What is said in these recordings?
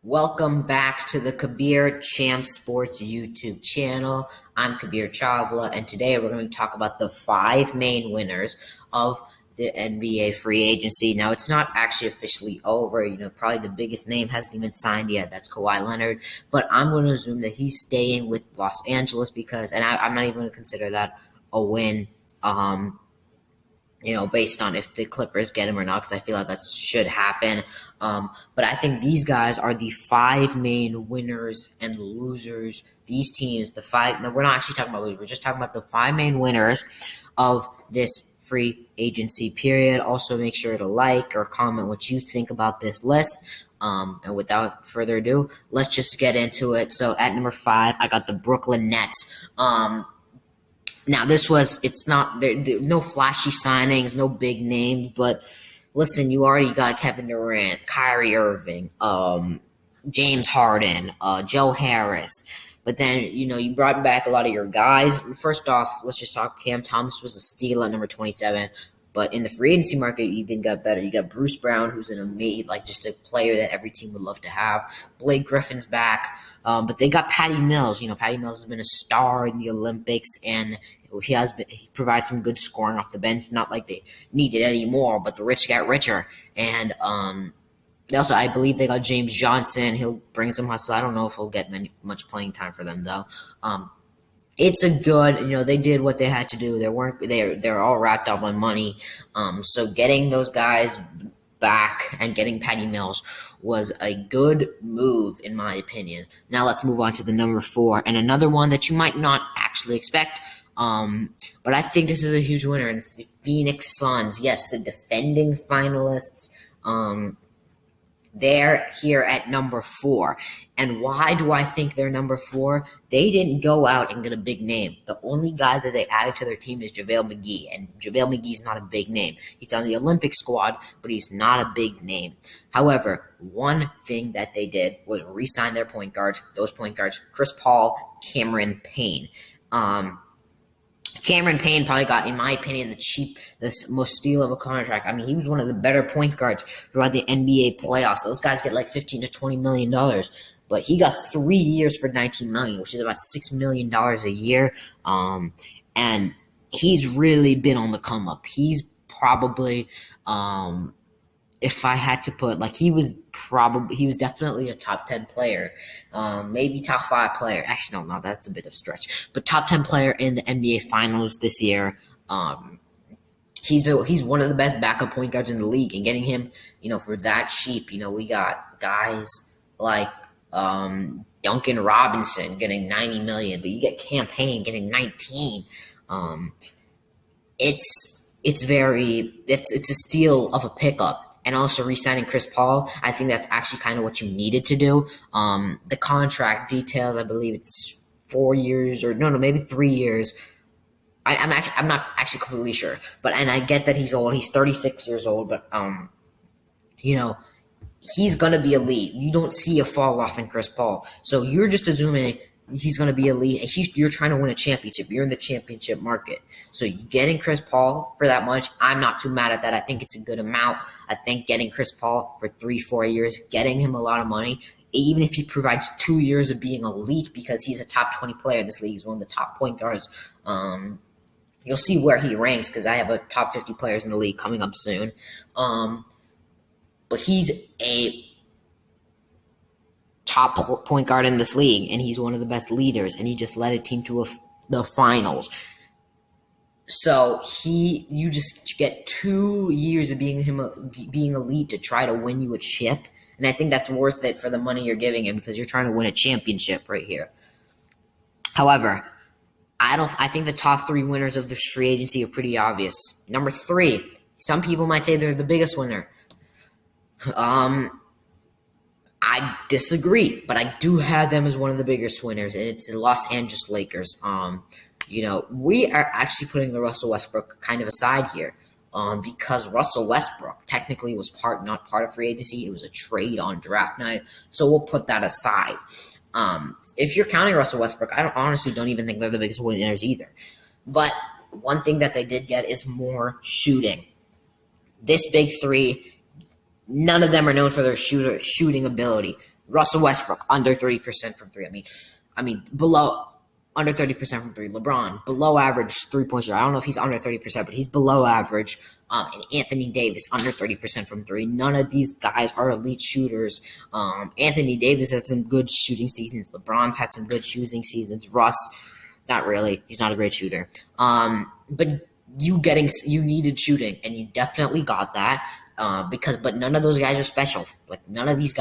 Welcome back to the Kabir Champ Sports YouTube channel. I'm Kabir Chawla, and today we're going to talk about the five main winners of the NBA free agency. Now, it's not actually officially over. Probably the biggest name hasn't even signed yet. That's Kawhi Leonard. But I'm going to assume that he's staying with Los Angeles because, and I'm not even going to consider that a win. Based on if the Clippers get him or not, because I feel like that should happen. But I think these guys are the five main winners and losers. These teams, the five. No, we're not actually talking about losers. We're just talking about the five main winners of this free agency period. Also, make sure to like or comment what you think about this list. And without further ado, let's just get into it. So at number 5, I got the Brooklyn Nets. Now, it's not, no flashy signings, no big names, but listen, you already got Kevin Durant, Kyrie Irving, James Harden, Joe Harris. But then, you brought back a lot of your guys. First off, let's just talk. Cam Thomas was a steal at number 27. But in the free agency market, you even got better. You got Bruce Brown, who's an amazing, just a player that every team would love to have. Blake Griffin's back. But they got Patty Mills. Patty Mills has been a star in the Olympics, and he provides some good scoring off the bench. Not like they need it anymore, but the rich get richer. And also, I believe they got James Johnson. He'll bring some hustle. I don't know if he'll get much playing time for them, though. It's a good, they did what they had to do. They're all wrapped up on money. So getting those guys back and getting Patty Mills was a good move, in my opinion. Now let's move on to the number 4, and another one that you might not actually expect. But I think this is a huge winner, and it's the Phoenix Suns. Yes, the defending finalists. They're here at number 4. And why do I think they're number 4? They didn't go out and get a big name. The only guy that they added to their team is JaVale McGee, and JaVale McGee's not a big name. He's on the Olympic squad, but he's not a big name. However, one thing that they did was re-sign their point guards. Those point guards, Chris Paul, Cameron Payne. Cameron Payne probably got, in my opinion, the most steal of a contract. I mean, he was one of the better point guards throughout the NBA playoffs. Those guys get like $15 to $20 million, but he got 3 years for $19 million, which is about $6 million a year. And he's really been on the come up. He's probably, if I had to put, he was definitely a top 10 player, maybe top 5 player. Actually, no, that's a bit of a stretch, but top 10 player in the NBA Finals this year. He's one of the best backup point guards in the league, and getting him, for that cheap, we got guys like Duncan Robinson getting $90 million, but you get Cam Payne getting 19. It's a steal of a pickup. And also re-signing Chris Paul, I think that's actually kind of what you needed to do. The contract details, I believe it's 4 years or maybe 3 years. I'm not actually completely sure, and I get that he's old. He's 36 years old, but he's gonna be elite. You don't see a fall off in Chris Paul, so you're just assuming he's going to be elite. You're trying to win a championship. You're in the championship market. So getting Chris Paul for that much, I'm not too mad at that. I think it's a good amount. I think getting Chris Paul for 3-4 years, getting him a lot of money, even if he provides 2 years of being elite because he's a top 20 player in this league, he's one of the top point guards. You'll see where he ranks because I have a top 50 players in the league coming up soon. But he's a top point guard in this league, and he's one of the best leaders, and he just led a team to the finals. So you just get 2 years of being elite to try to win you a chip, and I think that's worth it for the money you're giving him because you're trying to win a championship right here. However, I think the top 3 winners of the free agency are pretty obvious. Number 3, some people might say they're the biggest winner. I disagree, but I do have them as one of the biggest winners, and it's the Los Angeles Lakers. We are actually putting the Russell Westbrook kind of aside here, because Russell Westbrook technically was not part of free agency. It was a trade on draft night, so we'll put that aside. If you're counting Russell Westbrook, I honestly don't even think they're the biggest winners either. But one thing that they did get is more shooting. This big 3. None of them are known for their shooting ability. Russell Westbrook under 30% from three. I mean below under 30% from three. LeBron below average 3-point shooter. I don't know if he's under 30%, but he's below average. And Anthony Davis under 30% from three. None of these guys are elite shooters. Anthony Davis has some good shooting seasons. LeBron's had some good shooting seasons. Russ, not really. He's not a great shooter. But you needed shooting, and you definitely got that. But none of those guys are special. Like none of those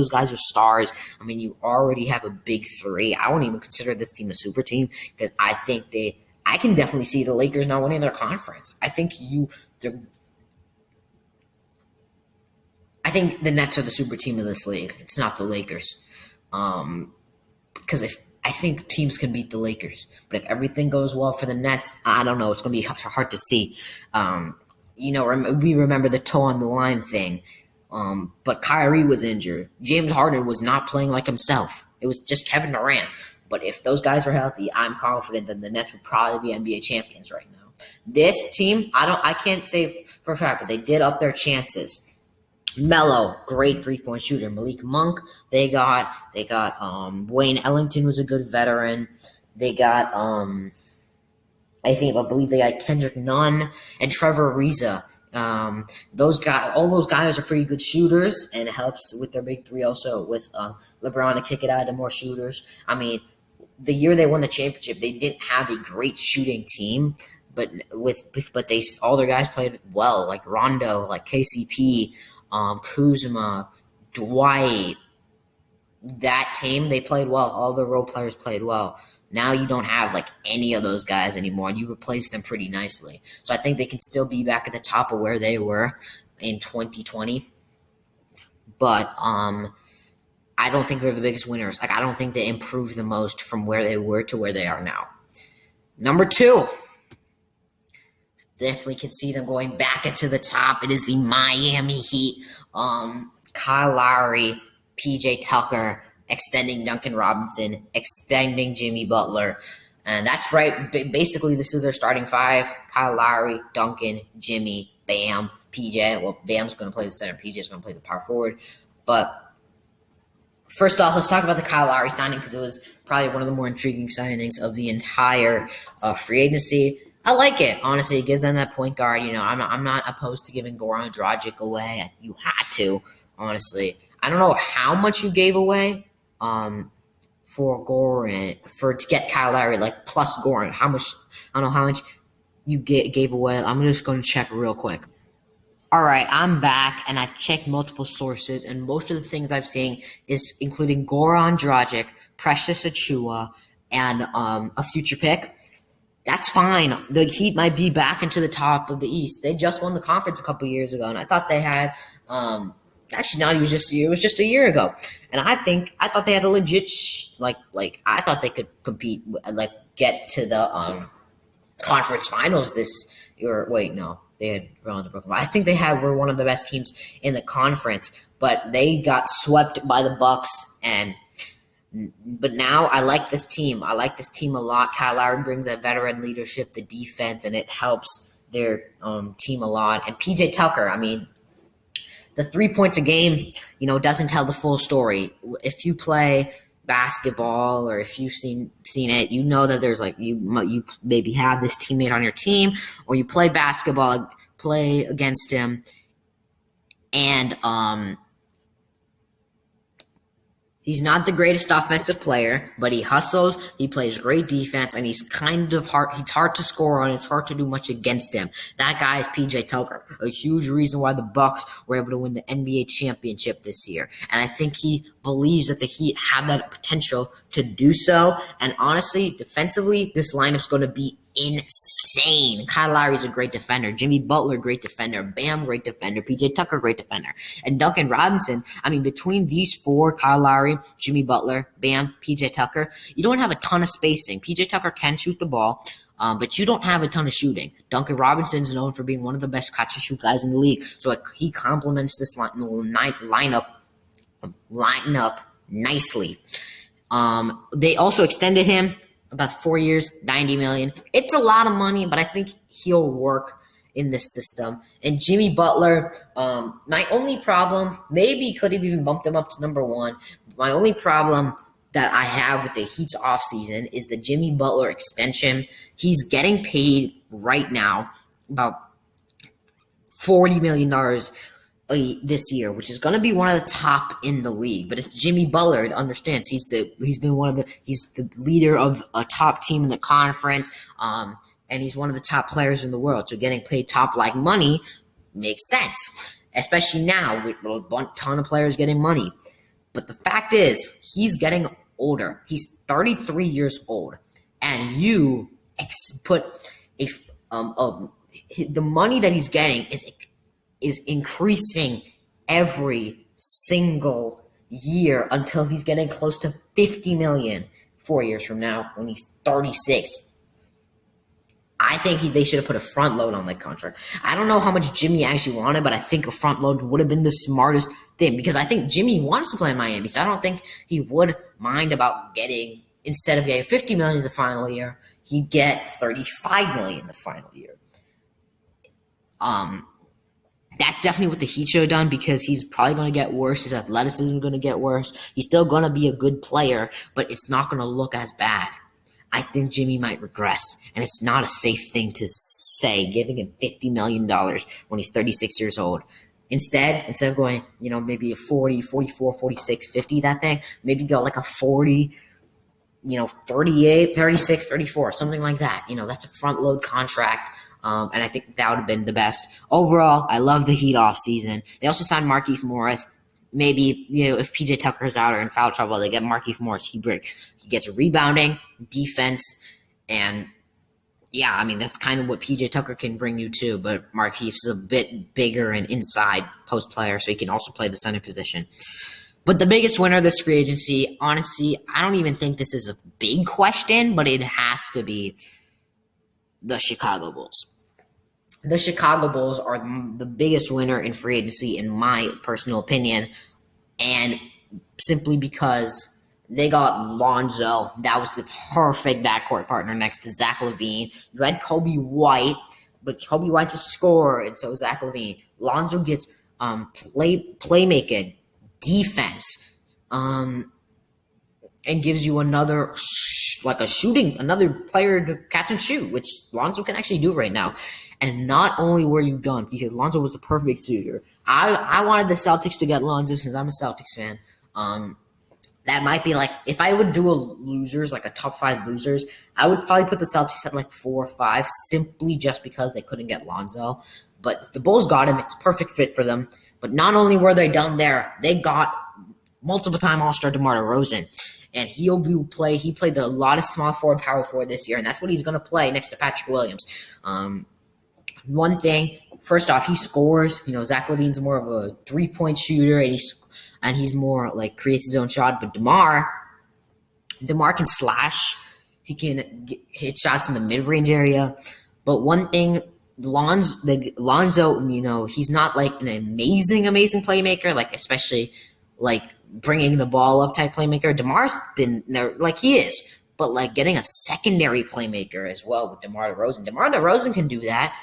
guys are stars. I mean, you already have a big three. I won't even consider this team a super team because I can definitely see the Lakers not winning their conference. I think the Nets are the super team of this league. It's not the Lakers. Because I think teams can beat the Lakers, but if everything goes well for the Nets, I don't know. It's going to be hard to see. We remember the toe on the line thing, but Kyrie was injured. James Harden was not playing like himself. It was just Kevin Durant. But if those guys are healthy, I'm confident that the Nets would probably be NBA champions right now. This team, I can't say for a fact, but they did up their chances. Melo, great 3-point shooter. Malik Monk, they got Wayne Ellington was a good veteran. They got I believe they got Kendrick Nunn and Trevor Ariza. All those guys are pretty good shooters, and it helps with their big three also with LeBron to kick it out to more shooters. I mean, the year they won the championship, they didn't have a great shooting team, but all their guys played well, like Rondo, like KCP, Kuzma, Dwight. That team, they played well. All the role players played well. Now you don't have like any of those guys anymore, and you replace them pretty nicely. So I think they can still be back at the top of where they were in 2020. But I don't think they're the biggest winners. Like I don't think they improved the most from where they were to where they are now. Number 2. Definitely can see them going back into the top. It is the Miami Heat. Kyle Lowry, PJ Tucker, extending Duncan Robinson, extending Jimmy Butler. And that's right. Basically, this is their starting 5. Kyle Lowry, Duncan, Jimmy, Bam, PJ. Well, Bam's going to play the center. PJ's going to play the power forward. But first off, let's talk about the Kyle Lowry signing because it was probably one of the more intriguing signings of the entire free agency. I like it. Honestly, it gives them that point guard. I'm not opposed to giving Goran Dragic away. You had to, honestly. I don't know how much you gave away for Goran to get Kyle Lowry, like plus Goran. How much? I don't know how much you gave away. I'm just going to check real quick. All right, I'm back, and I've checked multiple sources, and most of the things I've seen is including Goran Dragic, Precious Achiuwa, and a future pick. That's fine. The Heat might be back into the top of the East. They just won the conference a couple years ago, and I thought they had actually, no, it was just a year ago, and I thought they had a legit I thought they could compete, get to the conference finals this year. Wait, no, they had run the Brooklyn. I think were one of the best teams in the conference, but they got swept by the Bucks. But now I like this team. I like this team a lot. Kyle Lowry brings that veteran leadership, the defense, and it helps their team a lot. And PJ Tucker, I mean, the 3 points a game, doesn't tell the full story. If you play basketball or if you've seen it, you know that there's you maybe have this teammate on your team, or you play basketball, play against him, and he's not the greatest offensive player, but he hustles, he plays great defense, and he's kind of hard. He's hard to score on. It's hard to do much against him. That guy is PJ Tucker, a huge reason why the Bucks were able to win the NBA championship this year. And I think he believes that the Heat have that potential to do so. And honestly, defensively, this lineup's going to be insane. Kyle Lowry's a great defender. Jimmy Butler, great defender. Bam, great defender. PJ Tucker, great defender. And Duncan Robinson, I mean, between these 4, Kyle Lowry, Jimmy Butler, Bam, PJ Tucker, you don't have a ton of spacing. PJ Tucker can shoot the ball, but you don't have a ton of shooting. Duncan Robinson's known for being one of the best catch-and-shoot guys in the league. So he complements this lineup nicely. They also extended him about 4 years, $90 million. It's a lot of money, but I think he'll work in this system. And Jimmy Butler, my only problem, maybe could have even bumped him up to number one. My only problem that I have with the Heat's offseason is the Jimmy Butler extension. He's getting paid right now about $40 million this year, which is going to be one of the top in the league. But it's Jimmy Butler. It understands he's the leader of a top team in the conference, and he's one of the top players in the world. So getting paid top like money makes sense, especially now with a ton of players getting money. But the fact is, he's getting older. He's 33 years old, and you put the money that he's getting is increasing every single year until he's getting close to $50 million 4 years from now when he's 36. I think they should have put a front load on that contract. I don't know how much Jimmy actually wanted, but I think a front load would have been the smartest thing because I think Jimmy wants to play in Miami, so I don't think he would mind about getting, instead of getting $50 million the final year, he'd get $35 million the final year. That's definitely what the Heat should have done because he's probably going to get worse. His athleticism is going to get worse. He's still going to be a good player, but it's not going to look as bad. I think Jimmy might regress, and it's not a safe thing to say, giving him $50 million when he's 36 years old. Instead of going, maybe a 40, 44, 46, 50, that thing, maybe go like a 40, 38, 36, 34, something like that. That's a front load contract. And I think that would have been the best. Overall, I love the Heat offseason. They also signed Markieff Morris. Maybe, if PJ Tucker's out or in foul trouble, they get Markieff Morris. He gets rebounding, defense, and that's kind of what PJ Tucker can bring you too. But Markieff's a bit bigger and inside post player, so he can also play the center position. But the biggest winner of this free agency, honestly, I don't even think this is a big question, but it has to be the Chicago Bulls. The Chicago Bulls are the biggest winner in free agency, in my personal opinion, and simply because they got Lonzo. That was the perfect backcourt partner next to Zach LaVine. You had Kobe White, but Kobe White's a scorer, and so is Zach LaVine. Lonzo gets playmaking, defense, and gives you another player to catch and shoot, which Lonzo can actually do right now. And not only were you done, because Lonzo was the perfect shooter. I wanted the Celtics to get Lonzo since I'm a Celtics fan. That might be like, if I would do a top 5 losers, I would probably put the Celtics at like 4 or 5, simply just because they couldn't get Lonzo. But the Bulls got him. It's a perfect fit for them. But not only were they done there, they got multiple-time All-Star DeMar DeRozan. And he played a lot of small forward, power forward this year, and that's what he's going to play next to Patrick Williams. One thing, first off, he scores. Zach LaVine's more of a three-point shooter, and he's more like creates his own shot. But DeMar can slash. He can hit shots in the mid-range area. But one thing, Lonzo, he's not like an amazing playmaker, like especially like bringing the ball up type playmaker. DeMar's been there, like he is, but like getting a secondary playmaker as well with DeMar DeRozan. DeMar DeRozan can do that.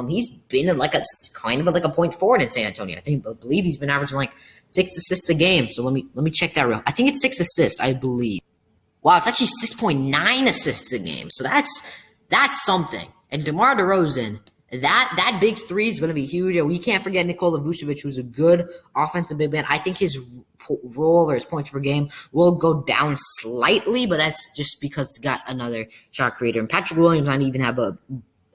He's been like a kind of like a point forward in San Antonio. I believe he's been averaging like 6 assists a game. So let me check that real. I think it's 6 assists, I believe. Wow, it's actually 6.9 assists a game. So that's something. And DeMar DeRozan, that big three is going to be huge. And we can't forget Nikola Vucevic, who's a good offensive big man. I think his role or his points per game will go down slightly, but that's just because he got another shot creator. And Patrick Williams might even have a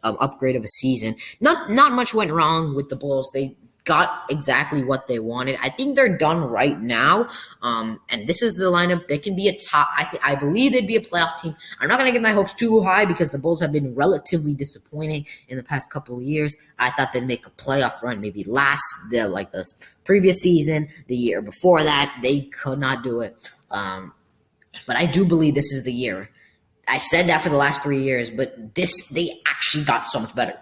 upgrade of a season. Not much went wrong with the Bulls. They got exactly what they wanted. I think they're done right now. And this is the lineup. They can be a top. I believe they'd be a playoff team. I'm not going to get my hopes too high because the Bulls have been relatively disappointing in the past couple of years. I thought they'd make a playoff run maybe the previous season, the year before that. They could not do it. But I do believe this is the year. I've said that for the last 3 years, but they actually got so much better.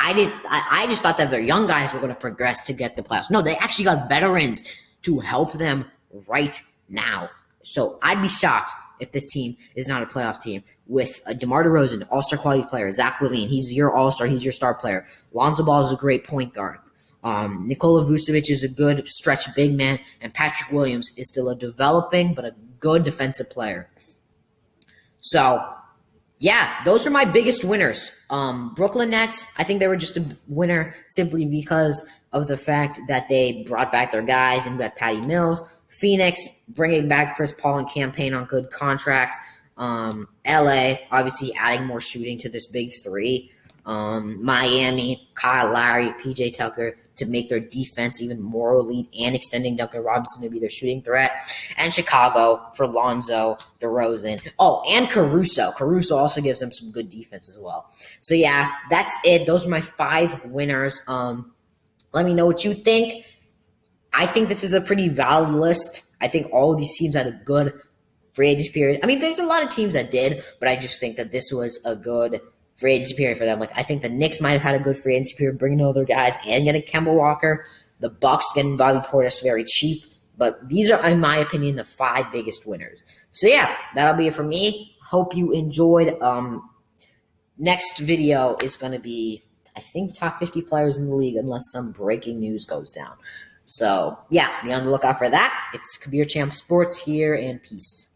I just thought that their young guys were going to progress to get the playoffs. No, they actually got veterans to help them right now. So I'd be shocked if this team is not a playoff team. with DeMar DeRozan, all-star quality player. Zach LaVine, he's your all-star. He's your star player. Lonzo Ball is a great point guard. Nikola Vucevic is a good stretch big man, and Patrick Williams is still a developing but a good defensive player. So, yeah, those are my biggest winners. Brooklyn Nets, I think they were just a winner simply because of the fact that they brought back their guys and got Patty Mills. Phoenix, bringing back Chris Paul and campaign on good contracts. LA, obviously adding more shooting to this big three. Miami, Kyle Lowry, PJ Tucker to make their defense even more elite and extending Duncan Robinson to be their shooting threat. And Chicago for Lonzo, DeRozan. Oh, and Caruso. Caruso also gives them some good defense as well. So, yeah, that's it. Those are my 5 winners. Let me know what you think. I think this is a pretty valid list. I think all of these teams had a good free agency period. I mean, there's a lot of teams that did, but I just think that this was a good free agency period for them. Like, I think the Knicks might have had a good free agency period, bringing all their guys and getting Kemba Walker. The Bucks getting Bobby Portis very cheap. But these are, in my opinion, the 5 biggest winners. So, yeah, that'll be it for me. Hope you enjoyed. Next video is going to be, I think, top 50 players in the league unless some breaking news goes down. So, yeah, be on the lookout for that. It's Kabir Champ Sports here, and peace.